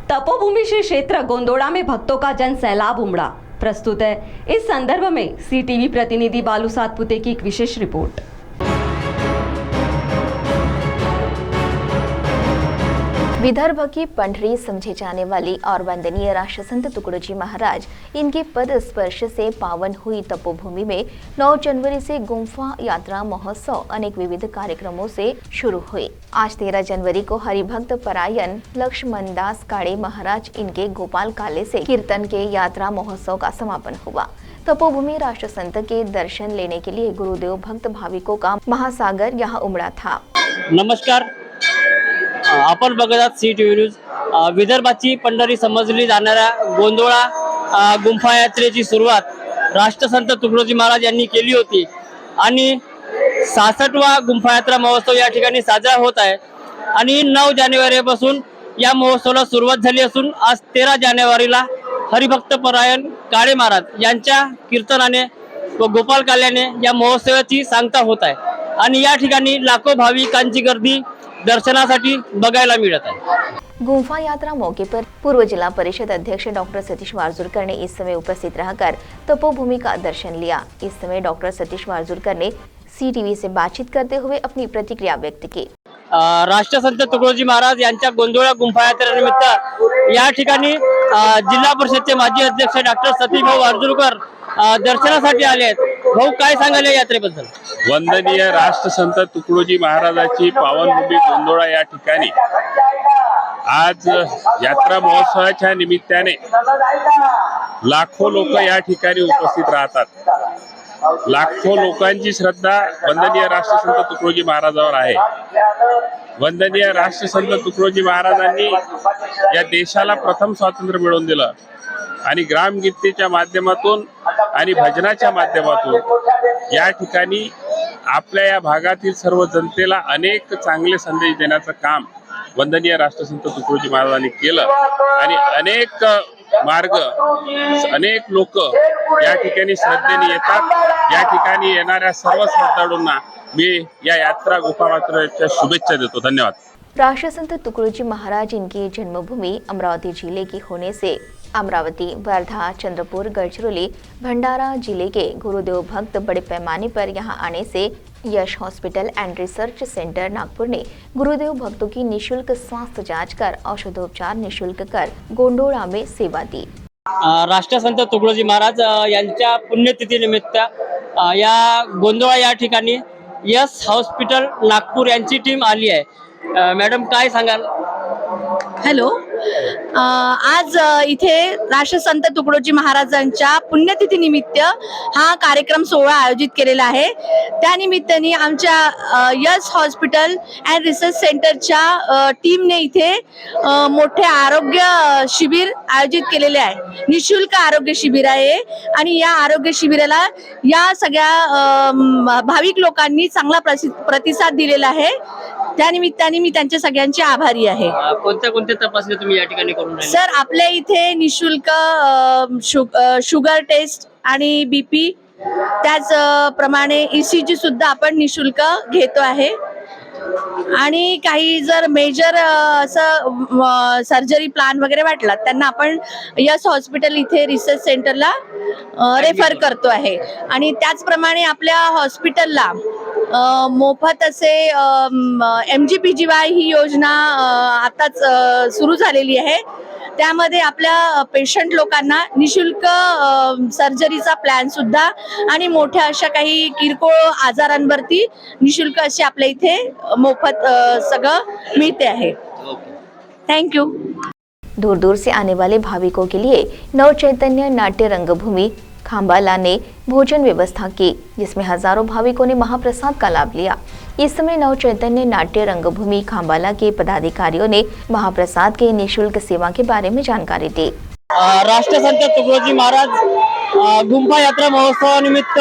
तपोभूमि श्री क्षेत्र गोंदोड़ा में भक्तों का जन सैलाब उमड़ा। प्रस्तुत है इस संदर्भ में CTV प्रतिनिधि बालू सातपुते की एक विशेष रिपोर्ट। विदर्भ की पंढरी समझे जाने वाली और वंदनीय राष्ट्रसंत तुकडोजी महाराज इनके पद स्पर्श से पावन हुई तपोभूमि में 9 जनवरी से गुम्फा यात्रा महोत्सव अनेक विविध कार्यक्रमों से शुरू हुई। आज 13 जनवरी को हरिभक्त परायण लक्ष्मण दास काळे महाराज इनके गोपाल काले से कीर्तन के यात्रा महोत्सव का समापन हुआ। तपोभूमि राष्ट्रसंत के दर्शन लेने के लिए गुरुदेव भक्त भाविकों का महासागर यहाँ उमड़ा था। नमस्कार, आपण बघत आहात CTV न्यूज। विदर्भाची पंढरी समजली जाणाऱ्या गोंदोळा गुंफा यात्रेची सुरुवात राष्ट्रसंत तुकडोजी महाराज यांनी केली होती आणि 66वा गुंफा यात्रा महोत्सव या ठिकाणी साजरा होत आहे आणि 9 जानेवारीपासून या महोत्सवाला सुरुवात झाली असून आज 13 जानेवारीला हरिभक्त परायण काळे महाराज यांच्या कीर्तनाने व गोपाल काल्याने या महोत्सवाची सांगता होत आहे आणि या ठिकाणी लाखो भाविकांची गर्दी दर्शनासाठी बघायला मिळत है। गुंफा यात्रा मौके पर पूर्व जिला परिषद अध्यक्ष डॉक्टर सतीश वारजुरकर ने इस समय उपस्थित रहकर तपोभूमि का दर्शन लिया। इस समय डॉक्टर सतीश वारजुरकर ने CTV से बातचीत करते हुए अपनी प्रतिक्रिया व्यक्त की। राष्ट्रसंत तुकडोजी महाराज यांच्या गोंदोळा गुंफा यात्रेनिमित्त या ठिकाणी जिल्हा परिषदचे माजी अध्यक्ष डॉक्टर सतीश वारजुरकर दर्शनासाठी आले आहेत। भाऊ, काय सांगाल या यात्रेबद्दल? वंदनीय राष्ट्रसंत तुकडोजी महाराजांची पावनभूमी गोंदोळा या ठिकाणी आज यात्रा महोत्सवाच्या निमित्ताने लाखो लोक या ठिकाणी उपस्थित राहतात। लाखो लोकांची श्रद्धा वंदनीय राष्ट्रसंत तुकडोजी महाराजांवर आहे। वंदनीय राष्ट्रसंत तुकडोजी महाराजांनी या देशाला प्रथम स्वातंत्र्य मिळवून दिलं आणि ग्रामगीतेच्या माध्यमातून आणि भजनाच्या माध्यमातून या ठिकाणी आपल्या या भागातील सर्व जनतेला अनेक चांगले संदेश देण्याचं काम वंदनीय राष्ट्रसंत तुकडोजी महाराजांनी केलं आणि अनेक मार्ग अनेक लोक या ठिकाणी श्रद्धेने येतात। या ठिकाणी येणाऱ्या सर्व श्रद्धाळूंना मी या यात्रा गुंफा यात्रेच्या शुभेच्छा देतो। धन्यवाद। राष्ट्रसंत तुकडोजी महाराज इनकी जन्मभूमि अमरावती जिले की होने से अमरावती, वर्धा, चंद्रपुर, गढ़चिरौली, भंडारा जिले के गुरुदेव भक्त बड़े पैमाने पर यहां आने से Yash hospital and research centre Nagpur ने गुरुदेव भक्तों की निशुल्क स्वास्थ्य जांच कर औषधोपचार निशुल्क कर गोंडोळा में सेवा दी। राष्ट्रसंत तुकडोजी महाराज यांच्या पुण्यतिथी निमित्त या गोंदोळा या ठिकाणी यश हॉस्पिटल नागपूर यांची टीम आली आहे। मॅडम, काय सांगाल? हॅलो, आज इथे राष्ट्रसंत तुकडोजी महाराजांच्या पुण्यतिथी निमित्त हा कार्यक्रम सोहळा आयोजित केलेला आहे। त्या निमित्ताने आमच्या यश हॉस्पिटल अँड रिसर्च सेंटरच्या टीमने इथे मोठे आरोग्य शिबिर आयोजित केलेले आहे। निशुल्क आरोग्य शिबिर आहे आणि या आरोग्य शिबिराला या सगळ्या भाविक लोकांनी चांगला प्रतिसाद दिलेला आहे। त्या निमित्ताने मी त्यांच्या सगळ्यांचे आभारी आहे। कोणत्या तपासणी तुम्ही या ठिकाणी करून राहिले? सर, आपल्या इथे निशुल्क शुगर टेस्ट आणि BP, त्याच प्रमाणे ECG सुद्धा आपण निशुल्क घेतो आहे आणि काही जर मेजर असं सर्जरी प्लान वगैरे वाटला त्यांना आपण यस हॉस्पिटल इथे रिसर्च सेंटरला रेफर करतो आहे आणि त्याचप्रमाणे आपल्या हॉस्पिटलला मोफत असे MGPGY ही योजना आताच सुरू झालेली आहे। त्यामध्ये आपल्या पेशंट लोकांना निशुल्क सर्जरीचा प्लॅन सुद्धा आणि मोठ्या अशा काही किरकोळ आजारांवरती निशुल्क असे आपल्या इथे मोफत सगळं मिळते आहे। Thank you. दूर दूर से आने वाले भाविकों के लिए नव चैतन्य नाट्य रंगभूमि खांबाला ने भोजन व्यवस्था की, जिसमें हजारों भाविकों ने महाप्रसाद का लाभ लिया। इस समय नव चैतन्य नाट्य रंगभूमि खांबाला के पदाधिकारियों ने महाप्रसाद के निशुल्क सेवा के बारे में जानकारी दी। राष्ट्रसंत तुकडोजी महाराज गुंफा यात्रा महोत्सवानिमित्त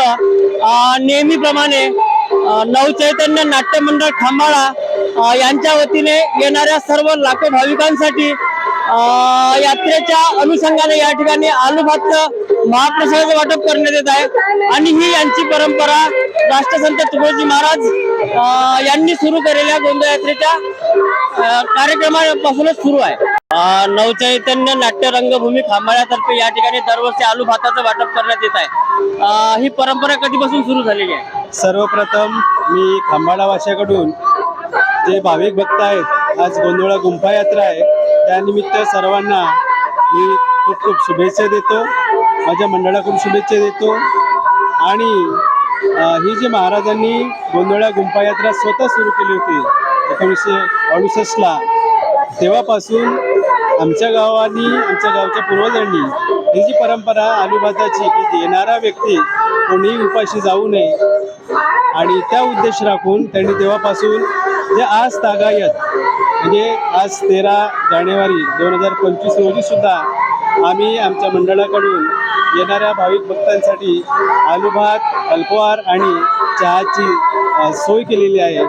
नेहमीप्रमाणे नवचैतन्य नाट्य मंडळ खांबाळा यांच्या वतीने येणाऱ्या सर्व लाखो भाविकांसाठी यात्रेच्या अनुषंगाने या ठिकाणी आलू भात महाप्रसादाचे वाटप करण्यात येत आहे आणि ही यांची परंपरा राष्ट्रसंत तुकडोजी महाराज यांनी सुरू केलेल्या गोंदोळा यात्रेच्या कार्यक्रमापासूनच सुरू आहे। नवचैतन्य नाट्य रंगभूमी खांबाळ्यातर्फे या ठिकाणी दरवर्षी आलू भाताचं वाटप करण्यात येत आहे. ही परंपरा कधीपासून सुरू झालेली आहे? सर्वप्रथम मी खंबाळावासियाकडून जे भाविक भक्त आहेत, आज गोंधळा गुंफा यात्रा आहे, त्यानिमित्त सर्वांना मी खूप खूप शुभेच्छा देतो. माझ्या मंडळाकडून शुभेच्छा देतो. आणि ही जी महाराजांनी गोंधळा गुंफा यात्रा स्वतः सुरू केली होती 1968ला, तेव्हापासून आमच्या गावानी, आमच्या गावच्या पूर्वजांनी ही जी परंपरा आलू भाताची, की येणारा व्यक्ती कोणीही उपाशी जाऊ नये, आणि त्या उद्देश राखून त्यांनी तेव्हापासून जे आज तागायत म्हणजे आज 13 जानेवारी 2025 रोजी सुद्धा आम्ही आमच्या मंडळाकडून येणाऱ्या भाविक भक्तांसाठी आलू भात, अल्पहार आणि चहाची सोय केलेली आहे.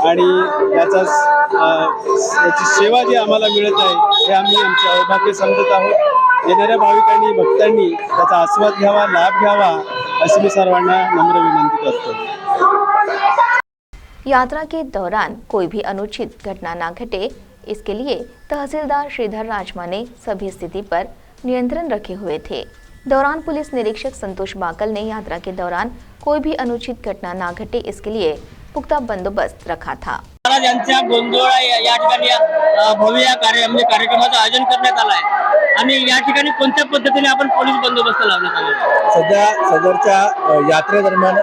आणि याची सेवा जी आम्हाला मिळत आहे हे आम्ही आमचे अवभाग्य समजत आहोत. येणाऱ्या भाविकांनी, भक्तांनी त्याचा आस्वाद घ्यावा, लाभ घ्यावा अशी मी सर्वांना नम्र विनंती करतो. यात्रा के दौरान कोई भी अनुचित घटना ना घटे, इसके लिए तहसीलदार श्रीधर राजमा ने सभी स्थिति पर नियंत्रण रखे हुए थे. दौरान पुलिस निरीक्षक संतोष बाकल ने यात्रा के दौरान कोई भी अनुचित घटना ना घटे, इसके लिए पुख्ता बंदोबस्त रखा था. महाराज यांच्या गोंधळा या ठिकाणी भव्य कार्यक्रमाचं आयोजन करण्यात आलं आहे. आणि या ठिकाणी कोणत्या पद्धतीने आपण पोलीस बंदोबस्त लावण्यात आलेला आहे? सध्या सदरच्या यात्रेदरम्यान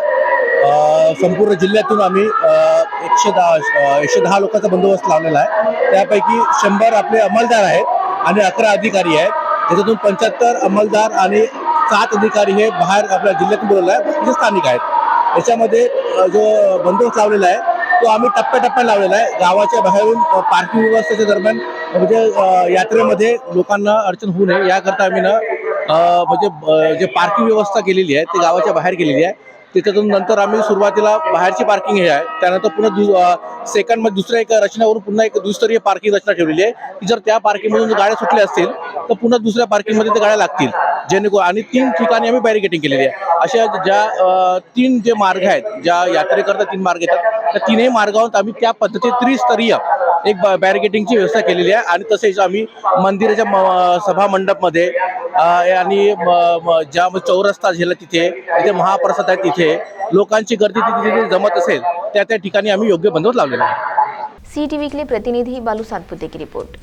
संपूर्ण जिल्ह्यातून आम्ही 110 लोकांचा बंदोबस्त लावलेला आहे. त्यापैकी 100 आपले अंमलदार आहेत आणि 11 अधिकारी आहेत. त्याच्यातून 75 अंमलदार आणि 7 अधिकारी हे बाहेर आपल्या जिल्ह्यातून बोलवले आहेत, जे स्थानिक आहेत. याच्यामध्ये जो बंदोबस्त लावलेला आहे तो आम्ही टप्प्याटप्प्याने लावलेला आहे. गावाच्या बाहेरून पार्किंग व्यवस्थेच्या दरम्यान म्हणजे यात्रेमध्ये लोकांना अडचण होऊ नये याकरता आम्ही म्हणजे जे पार्किंग व्यवस्था केलेली आहे ती गावाच्या बाहेर केलेली आहे. त्याच्यातून नंतर आम्ही सुरुवातीला बाहेरची पार्किंग हे आहे, त्यानंतर पुन्हा सेकंडमध्ये दुसऱ्या एका रचनेवरून पुन्हा एक द्विस्तरीय पार्किंग रचना ठेवलेली आहे की जर त्या पार्किंगमधून गाड्या सुटल्या असतील तर पुन्हा दुसऱ्या पार्किंगमध्ये त्या गाड्या लागतील, जेणेकरून. आणि 3 ठिकाणी आम्ही बॅरिकेटिंग केलेली आहे. अशा ज्या 3 जे मार्ग आहेत, ज्या यात्रेकरता 3 मार्ग येतात, त्या 3ही मार्गावर आम्ही त्या पद्धतीने त्रिस्तरीय एक बॅरिकेटिंगची व्यवस्था केलेली आहे. आणि तसेच आम्ही मंदिराच्या सभा मंडपमध्ये आणि ज्या चौरस्ता झाला तिथे महाप्रसाद आहे, तिथे लोकांची गर्दी तिथे जमत असेल त्या ठिकाणी आम्ही योग्य बंदोबस्त लावलेला आहे. CTV के लिए प्रतिनिधि बालू सातपुते की रिपोर्ट.